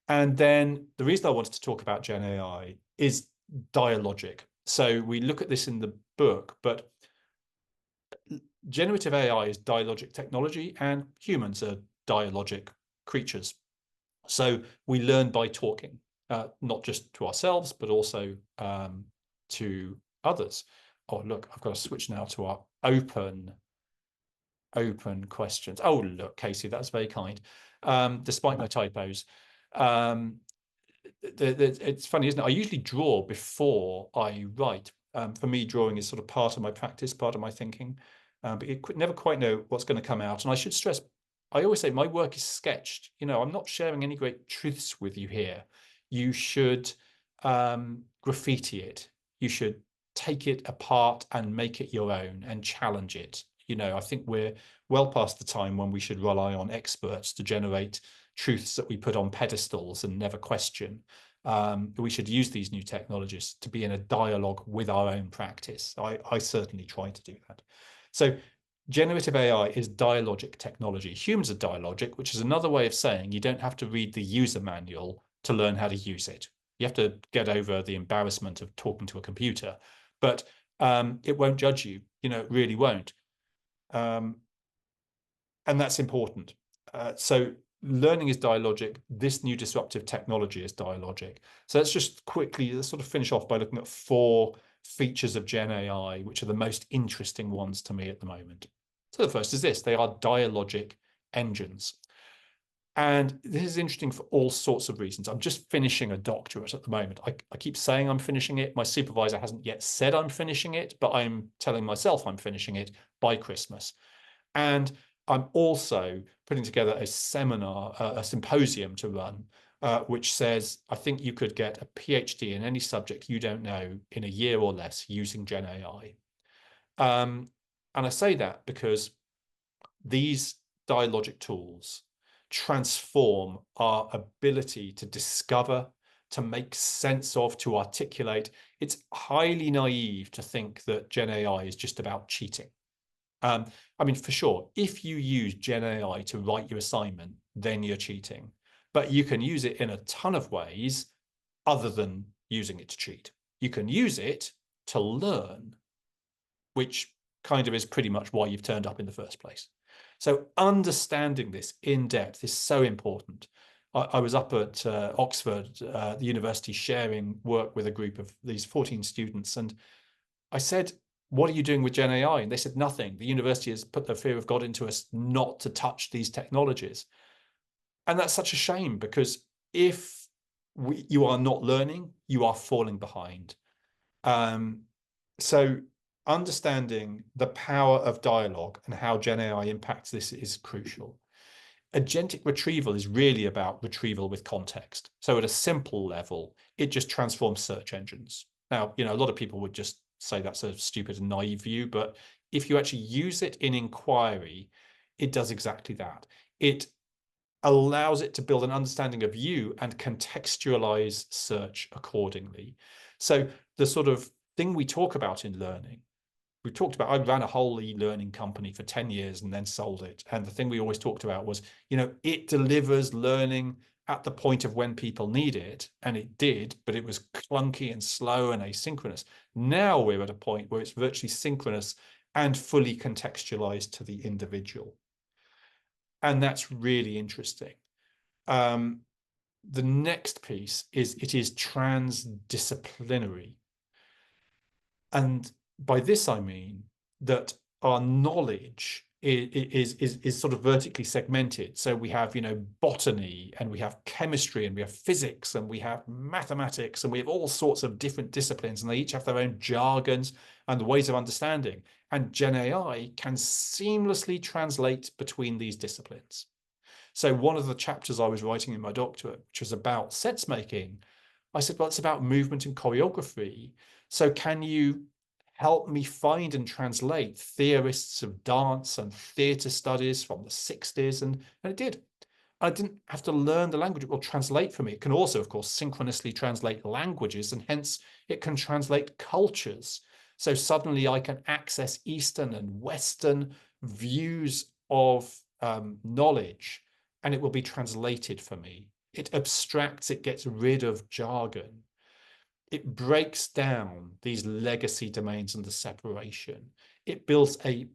And then the reason I wanted to talk about Gen AI is dialogic. So we look at this in the book, but generative AI is dialogic technology, and humans are dialogic creatures. So we learn by talking, not just to ourselves, but also to others. Oh, look, I've got to switch now to our open questions. Oh, look, Casey, that's very kind. Despite my typos. It's funny, isn't it? I usually draw before I write. For me, drawing is sort of part of my practice, part of my thinking, but you never quite know what's going to come out. And I should stress, I always say my work is sketched. I'm not sharing any great truths with you here. You should graffiti it. You should take it apart and make it your own and challenge it. I think we're well past the time when we should rely on experts to generate truths that we put on pedestals and never question. We should use these new technologies to be in a dialogue with our own practice. I certainly try to do that. So generative AI is dialogic technology. Humans are dialogic, which is another way of saying you don't have to read the user manual to learn how to use it. You have to get over the embarrassment of talking to a computer, but it won't judge you. It really won't. And that's important. So learning is dialogic. This new disruptive technology is dialogic. So let's just quickly sort of finish off by looking at 4 features of Gen AI, which are the most interesting ones to me at the moment. So the first is this: they are dialogic engines. And this is interesting for all sorts of reasons. I'm just finishing a doctorate at the moment. I keep saying I'm finishing it. My supervisor hasn't yet said I'm finishing it, but I'm telling myself I'm finishing it by Christmas. And I'm also putting together a seminar, a symposium to run, which says I think you could get a PhD in any subject you don't know in a year or less using Gen AI. And I say that because these dialogic tools transform our ability to discover, to make sense of, to articulate. It's highly naive to think that Gen AI is just about cheating. I mean, for sure, if you use Gen AI to write your assignment, then you're cheating. But you can use it in a ton of ways other than using it to cheat. You can use it to learn, which kind of is pretty much why you've turned up in the first place. So understanding this in depth is so important. I was up at Oxford, the university, sharing work with a group of these 14 students. And I said, what are you doing with Gen AI? And they said, nothing. The university has put the fear of God into us not to touch these technologies. And that's such a shame, because if you are not learning, you are falling behind. So understanding the power of dialogue and how Gen AI impacts this is crucial. Agentic retrieval is really about retrieval with context. So at a simple level, it just transforms search engines. Now, a lot of people would just say that's a stupid and naive view, but if you actually use it in inquiry, it does exactly that. It allows it to build an understanding of you and contextualize search accordingly. So the sort of thing we talk about in learning, we talked about, I ran a whole e-learning company for 10 years and then sold it. And the thing we always talked about was, it delivers learning at the point of when people need it. And it did, but it was clunky and slow and asynchronous. Now we're at a point where it's virtually synchronous and fully contextualized to the individual. And that's really interesting. The next piece is it is transdisciplinary. And by this, I mean that our knowledge is sort of vertically segmented. So we have, botany, and we have chemistry, and we have physics, and we have mathematics, and we have all sorts of different disciplines, and they each have their own jargons and ways of understanding. And Gen AI can seamlessly translate between these disciplines. So one of the chapters I was writing in my doctorate, which was about sense making, I said, well, it's about movement and choreography. So can you help me find and translate theorists of dance and theatre studies from the 60s? And it did. I didn't have to learn the language. It will translate for me. It can also, of course, synchronously translate languages, and hence it can translate cultures. So suddenly I can access Eastern and Western views of knowledge, and it will be translated for me. It abstracts, it gets rid of jargon. It breaks down these legacy domains and the separation. It builds a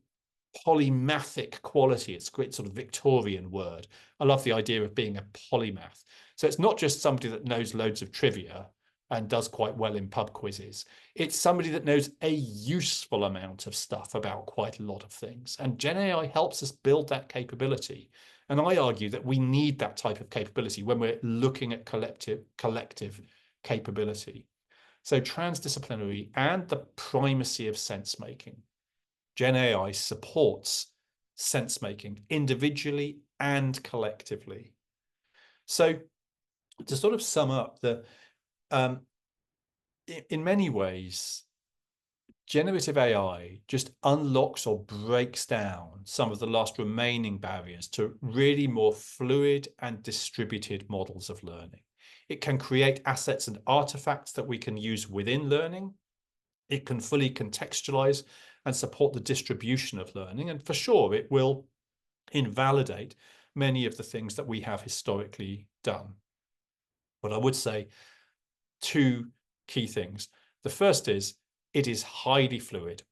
polymathic quality. It's a great sort of Victorian word. I love the idea of being a polymath. So it's not just somebody that knows loads of trivia and does quite well in pub quizzes. It's somebody that knows a useful amount of stuff about quite a lot of things. And Gen AI helps us build that capability. And I argue that we need that type of capability when we're looking at collective capability. So transdisciplinary and the primacy of sense making. Gen AI supports sense making individually and collectively. So to sort of sum up, um, in many ways, generative AI just unlocks or breaks down some of the last remaining barriers to really more fluid and distributed models of learning. It can create assets and artifacts that we can use within learning. It can fully contextualize and support the distribution of learning. And for sure, it will invalidate many of the things that we have historically done. But I would say two key things. The first is it is highly fluid.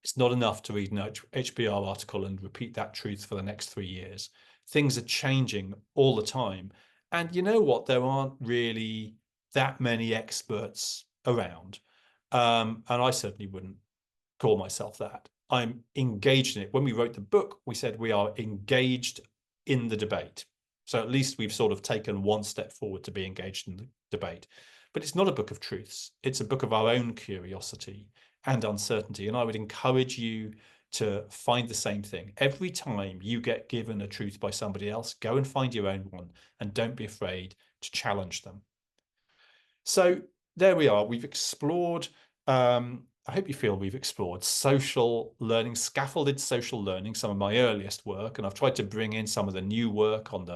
It's not enough to read an HBR article and repeat that truth for the next 3 years. Things are changing all the time. And you know what? There aren't really that many experts around. And I certainly wouldn't call myself that. I'm engaged in it. When we wrote the book, we said we are engaged in the debate. So at least we've sort of taken one step forward to be engaged in the debate. But it's not a book of truths. It's a book of our own curiosity and uncertainty. And I would encourage you to find the same thing. Every time you get given a truth by somebody else, go and find your own one and don't be afraid to challenge them. So there we are. We've explored, I hope you feel we've explored social learning, scaffolded social learning, some of my earliest work, and I've tried to bring in some of the new work on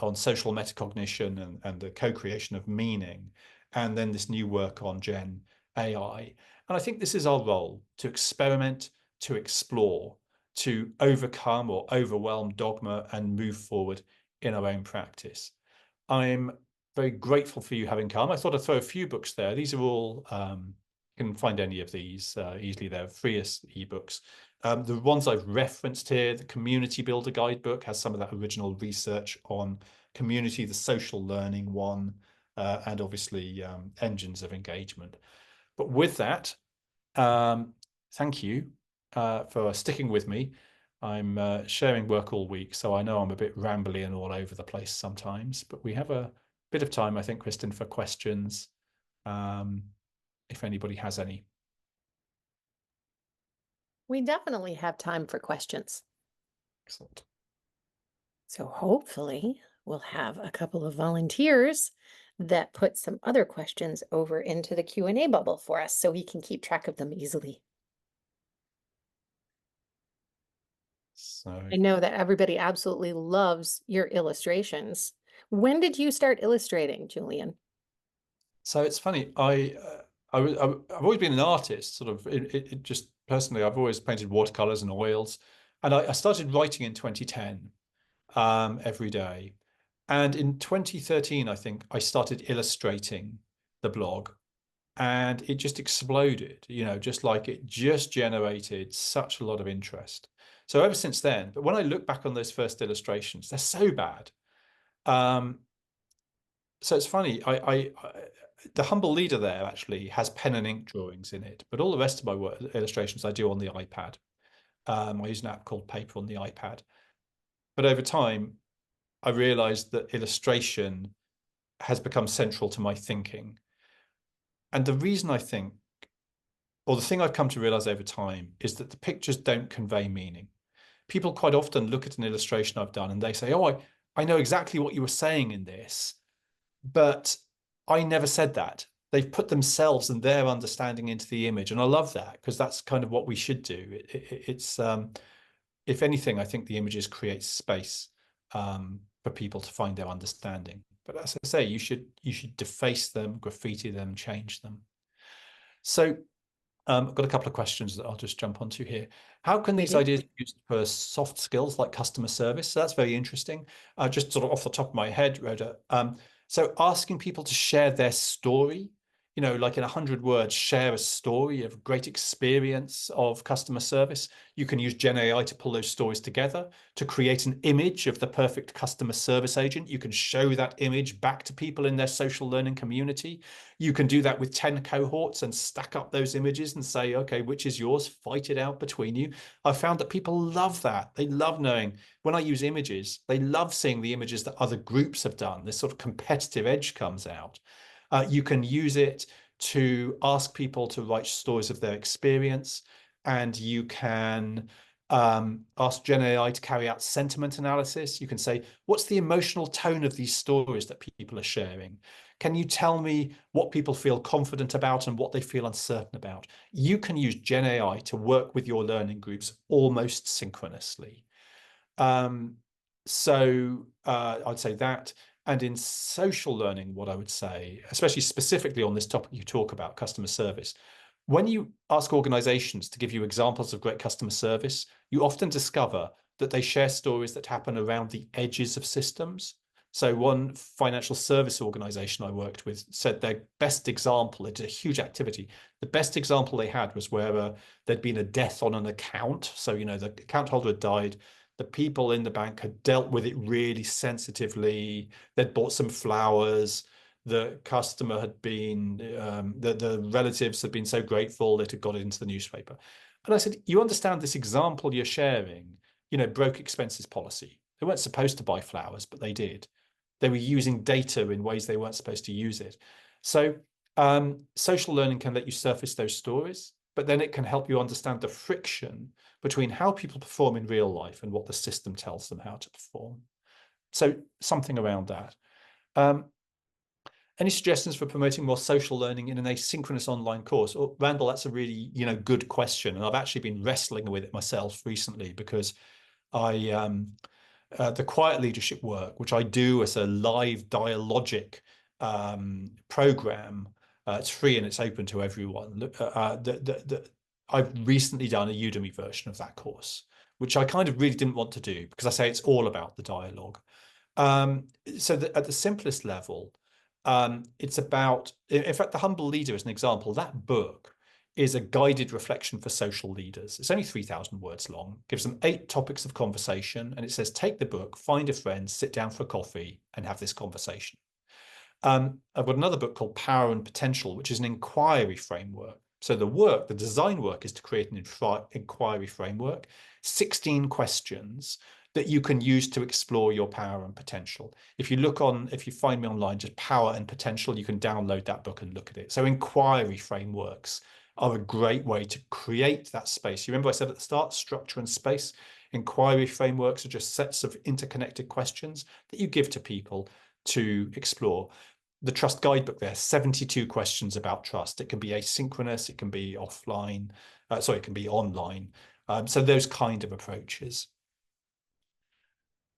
on social metacognition and the co-creation of meaning, and then this new work on Gen AI. And I think this is our role, to experiment, to explore, to overcome or overwhelm dogma and move forward in our own practice. I'm very grateful for you having come. I thought I'd throw a few books there. These are all, you can find any of these easily. They're free as ebooks. The ones I've referenced here, the Community Builder Guidebook has some of that original research on community, the social learning one, and obviously engines of engagement. But with that, thank you for sticking with me. I'm sharing work all week, so I know I'm a bit rambly and all over the place sometimes, but we have a bit of time, I think, Kristen, for questions, if anybody has any. We definitely have time for questions. Excellent. So hopefully we'll have a couple of volunteers that put some other questions over into the Q&A bubble for us so we can keep track of them easily. So, I know that everybody absolutely loves your illustrations. When did you start illustrating, Julian? so it's funny. I've always been an artist, sort of. It just personally, I've always painted watercolors and oils, and I started writing in 2010, every day. And in 2013, I think I started illustrating the blog, and it just exploded, just like it just generated such a lot of interest. So ever since then, but when I look back on those first illustrations, they're so bad. Um, so it's funny, the humble leader there actually has pen and ink drawings in it, but all the rest of my illustrations I do on the iPad. I use an app called Paper on the iPad. But over time, I realized that illustration has become central to my thinking. And the reason I think, or the thing I've come to realize over time, is that the pictures don't convey meaning. People quite often look at an illustration I've done and they say, "Oh, I know exactly what you were saying in this, but I never said that." They've put themselves and their understanding into the image. And I love that, because that's kind of what we should do. It's, if anything, I think the images create space for people to find their understanding. But as I say, you should deface them, graffiti them, change them. So I've got a couple of questions that I'll just jump onto here. How can We these do. ideas be used for soft skills like customer service? So that's very interesting. Just sort of off the top of my head, Rhoda. So asking people to share their story, like in 100 words, share a story of great experience of customer service. You can use Gen AI to pull those stories together to create an image of the perfect customer service agent. You can show that image back to people in their social learning community. You can do that with 10 cohorts and stack up those images and say, okay, which is yours? Fight it out between you. I've found that people love that. They love knowing when I use images, they love seeing the images that other groups have done. This sort of competitive edge comes out. You can use it to ask people to write stories of their experience, and you can ask Gen AI to carry out sentiment analysis. You can say, what's the emotional tone of these stories that people are sharing? Can you tell me what people feel confident about and what they feel uncertain about? You can use Gen AI to work with your learning groups almost synchronously. Um, I'd say that. And in social learning, what I would say, especially specifically on this topic you talk about, customer service, when you ask organizations to give you examples of great customer service, you often discover that they share stories that happen around the edges of systems. So one financial service organization I worked with said their best example, it's a huge activity. The best example they had was where there'd been a death on an account. So, the account holder had died. The people in the bank had dealt with it really sensitively. They'd bought some flowers. The customer had been, the relatives had been so grateful it had got it into the newspaper. And I said, you understand this example you're sharing, broke expenses policy. They weren't supposed to buy flowers, but they did. They were using data in ways they weren't supposed to use it. So social learning can let you surface those stories, but then it can help you understand the friction between how people perform in real life and what the system tells them how to perform. So something around that. Um, any suggestions for promoting more social learning in an asynchronous online course? Well, Randall, that's a really, good question. And I've actually been wrestling with it myself recently because I the quiet leadership work, which I do as a live dialogic program. It's free and it's open to everyone. I've recently done a Udemy version of that course, which I kind of really didn't want to do because I say it's all about the dialogue. So at the simplest level, it's about, in fact, The Humble Leader is an example. That book is a guided reflection for social leaders. It's only 3,000 words long, gives them 8 topics of conversation, and it says, take the book, find a friend, sit down for a coffee, and have this conversation. I've got another book called Power and Potential, which is an inquiry framework. So the design work is to create an inquiry framework, 16 questions that you can use to explore your power and potential. If you find me online, just Power and Potential, you can download that book and look at it. So inquiry frameworks are a great way to create that space. You remember I said at the start, structure and space? Inquiry frameworks are just sets of interconnected questions that you give to people to explore. The trust guidebook there, 72 questions about trust. It can be asynchronous, it can be offline, it can be online. So those kind of approaches.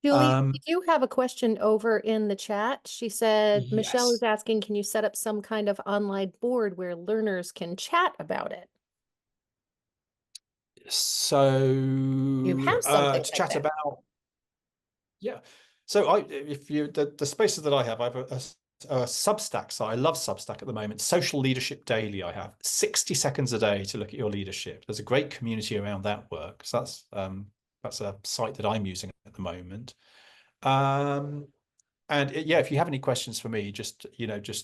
Julie, Um, we do have a question over in the chat. She said, Michelle is yes. asking, can you set up some kind of online board where learners can chat about it? You So have something to like chat that. about, yeah. So if you the spaces that I have a Substack site. I love Substack at the moment. Social Leadership Daily. I have 60 seconds a day to look at your leadership. There's a great community around that work. So that's a site that I'm using at the moment. Um, and yeah, if you have any questions for me, just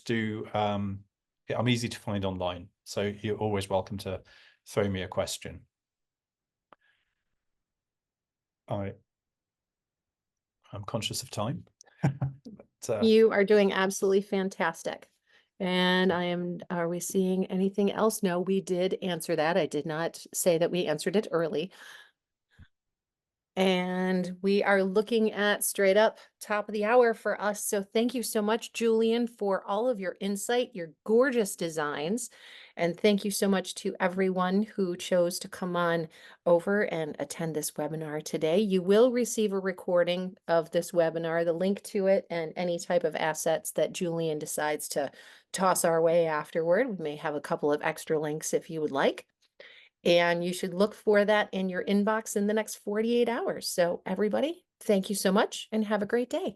do. Yeah, I'm easy to find online, so you're always welcome to throw me a question. I I'm conscious of time. But, You are doing absolutely fantastic. And are we seeing anything else? No, we did answer that. I did not say that we answered it early. And we are looking at straight up top of the hour for us. So thank you so much, Julian, for all of your insight, your gorgeous designs. And thank you so much to everyone who chose to come on over and attend this webinar today. You will receive a recording of this webinar, the link to it, and any type of assets that Julian decides to toss our way afterward. We may have a couple of extra links if you would like. And you should look for that in your inbox in the next 48 hours. So everybody, thank you so much and have a great day.